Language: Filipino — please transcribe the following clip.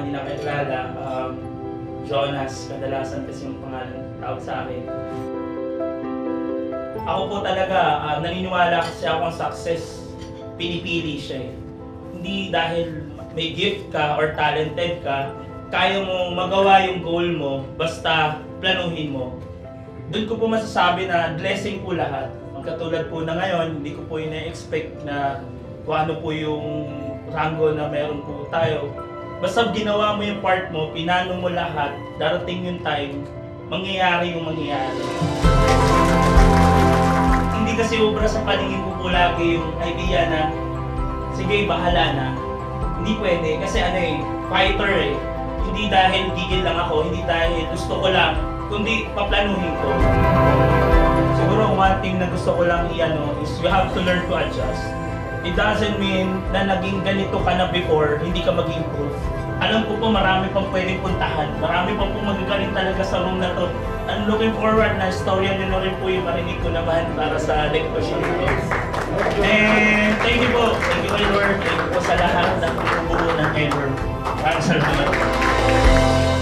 hindi nakilala, Jonas, kadalasan kasi yung pangalan tawag sa akin. Ako po talaga, naniniwala kasi ako ang success, pinipili siya eh. Hindi dahil may gift ka or talented ka, kaya mo magawa yung goal mo, basta planuhin mo. Doon ko po masasabi na blessing po lahat. Katulad po na ngayon, hindi ko po ina-expect na kung ano po yung rango na meron po tayo. Basta ginawa mo yung part mo, pinano mo lahat, darating yung time, mangyayari yung mangyayari. Hindi kasi obra sa paningin ko po lagi yung idea na, sige, bahala na. Hindi pwede, kasi fighter eh. Hindi dahil gigil lang ako, hindi dahil gusto ko lang, kundi paplanuhin ko. Siguro one thing na gusto ko lang is you have to learn to adjust. It doesn't mean na naging ganito ka na before, hindi ka mag-improve. Alam ko po marami pang pwedeng puntahan. Marami pa po magagaling talaga sa room na to. I'm looking forward na storya nyo na rin po yung marinig ko naman para sa lecture nito. And thank you po. Thank you kay Lord. Thank you po sa lahat ng buo ng Edward. Maraming salamat.